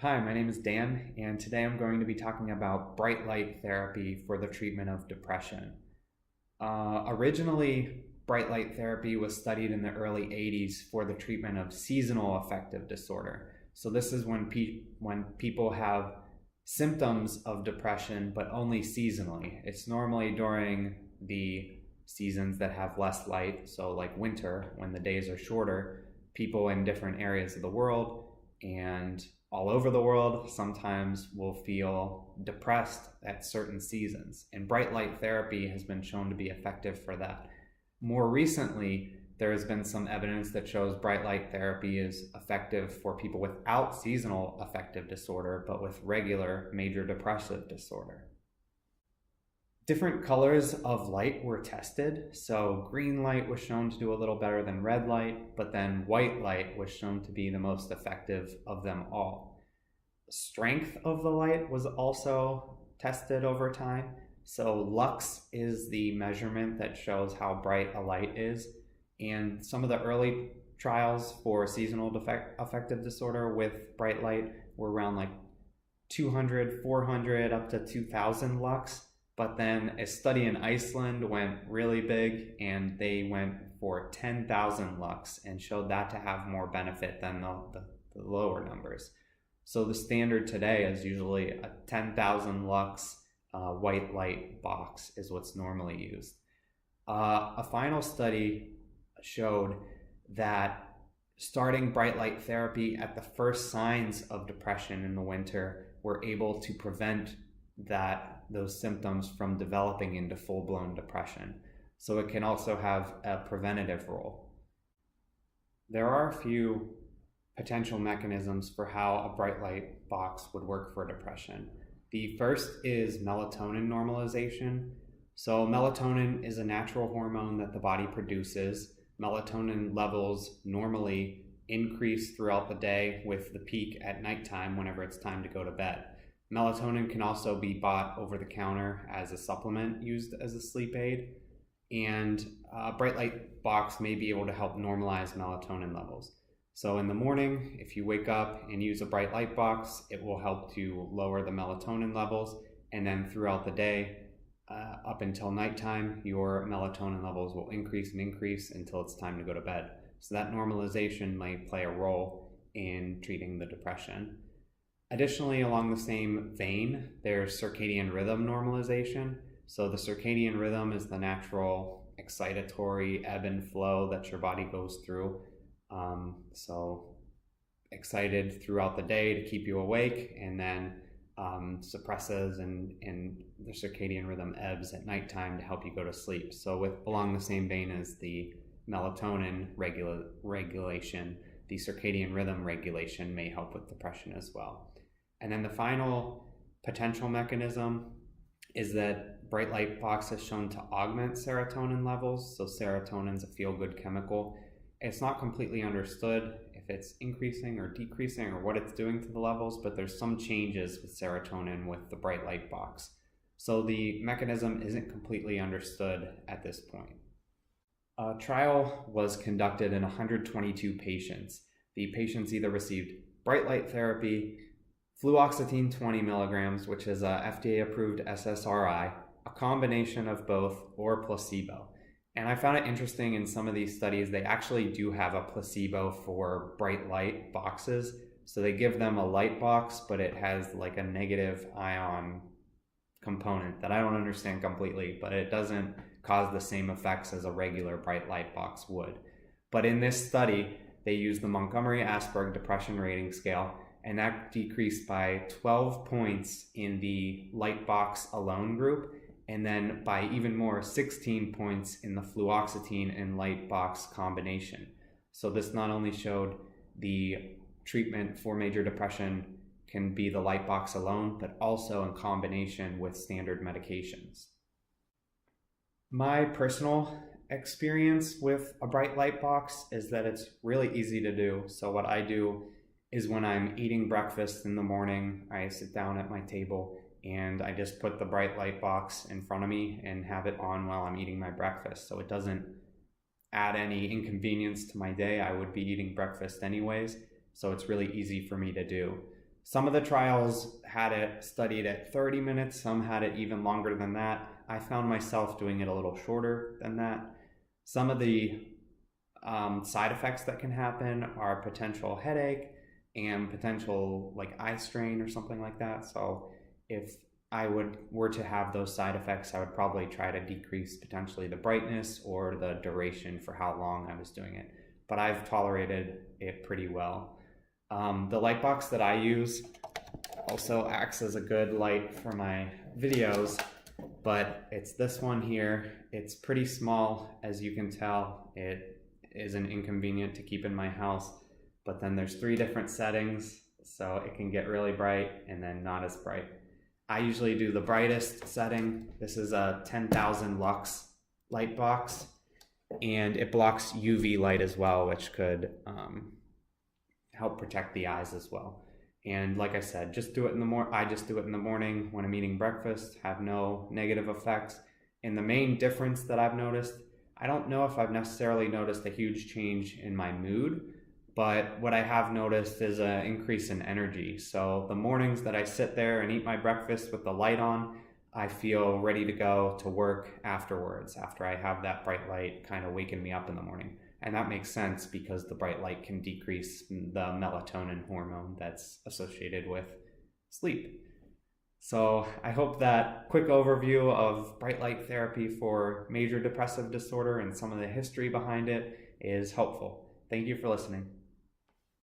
Hi, my name is Dan, and today I'm going to be talking about bright light therapy for the treatment of depression. Originally, bright light therapy was studied in the early 80s for the treatment of seasonal affective disorder. So, this is when people have symptoms of depression, but only seasonally. It's normally during the seasons that have less light, so like winter, when the days are shorter, people in different areas of the world and all over the world sometimes will feel depressed at certain seasons, and bright light therapy has been shown to be effective for that. More recently, there has been some evidence that shows bright light therapy is effective for people without seasonal affective disorder, but with regular major depressive disorder. Different colors of light were tested. So green light was shown to do a little better than red light, but then white light was shown to be the most effective of them all. Strength of the light was also tested over time. So lux is the measurement that shows how bright a light is. And some of the early trials for seasonal affective disorder with bright light were around like 200, 400, up to 2000 lux. But then a study in Iceland went really big, and they went for 10,000 lux and showed that to have more benefit than the lower numbers. So the standard today is usually a 10,000 lux white light box is what's normally used. A final study showed that starting bright light therapy at the first signs of depression in the winter were able to prevent those symptoms from developing into full-blown depression. So it can also have a preventative role. There are a few potential mechanisms for how a bright light box would work for depression. The first is melatonin normalization. So melatonin is a natural hormone that the body produces. Melatonin levels normally increase throughout the day, with the peak at nighttime whenever it's time to go to bed. Melatonin can also be bought over the counter as a supplement used as a sleep aid, and a bright light box may be able to help normalize melatonin levels. So in the morning, if you wake up and use a bright light box, it will help to lower the melatonin levels, and then throughout the day, up until nighttime, your melatonin levels will increase and increase until it's time to go to bed. So that normalization might play a role in treating the depression. Additionally, along the same vein, there's circadian rhythm normalization. So the circadian rhythm is the natural excitatory ebb and flow that your body goes through. So excited throughout the day to keep you awake, and then suppresses and the circadian rhythm ebbs at nighttime to help you go to sleep. So along the same vein as the melatonin regulation, the circadian rhythm regulation may help with depression as well. And then the final potential mechanism is that bright light box has shown to augment serotonin levels. So serotonin is a feel-good chemical. It's not completely understood if it's increasing or decreasing or what it's doing to the levels, but there's some changes with serotonin with the bright light box. So the mechanism isn't completely understood at this point. A trial was conducted in 122 patients. The patients either received bright light therapy, fluoxetine 20 milligrams, which is a FDA-approved SSRI, a combination of both, or placebo. And I found it interesting, in some of these studies, they actually do have a placebo for bright light boxes. So they give them a light box, but it has like a negative ion component that I don't understand completely, but it doesn't cause the same effects as a regular bright light box would. But in this study, they used the Montgomery-Åsberg Depression Rating Scale, and that decreased by 12 points in the light box alone group, and then by even more 16 points in the fluoxetine and light box combination. So this not only showed the treatment for major depression can be the light box alone, but also in combination with standard medications. My personal experience with a bright light box is that it's really easy to do. So what I do is, when I'm eating breakfast in the morning, I sit down at my table and I just put the bright light box in front of me and have it on while I'm eating my breakfast. So it doesn't add any inconvenience to my day. I would be eating breakfast anyways, so it's really easy for me to do. Some of the trials had it studied at 30 minutes, some had it even longer than that. I found myself doing it a little shorter than that. Some of the side effects that can happen are potential headache and potential like eye strain or something like that. So if I were to have those side effects, I would probably try to decrease potentially the brightness or the duration for how long I was doing it. But I've tolerated it pretty well. The light box that I use also acts as a good light for my videos, but it's this one here. It's pretty small, as you can tell. It isn't inconvenient to keep in my house, but then there's 3 different settings, so it can get really bright and then not as bright. I usually do the brightest setting. This is a 10,000 lux light box, and it blocks UV light as well, which could help protect the eyes as well. And like I said, I just do it in the morning when I'm eating breakfast, have no negative effects. And the main difference that I've noticed, I don't know if I've necessarily noticed a huge change in my mood, but what I have noticed is an increase in energy. So the mornings that I sit there and eat my breakfast with the light on, I feel ready to go to work afterwards, after I have that bright light kind of waking me up in the morning. And that makes sense because the bright light can decrease the melatonin hormone that's associated with sleep. So I hope that quick overview of bright light therapy for major depressive disorder and some of the history behind it is helpful. Thank you for listening.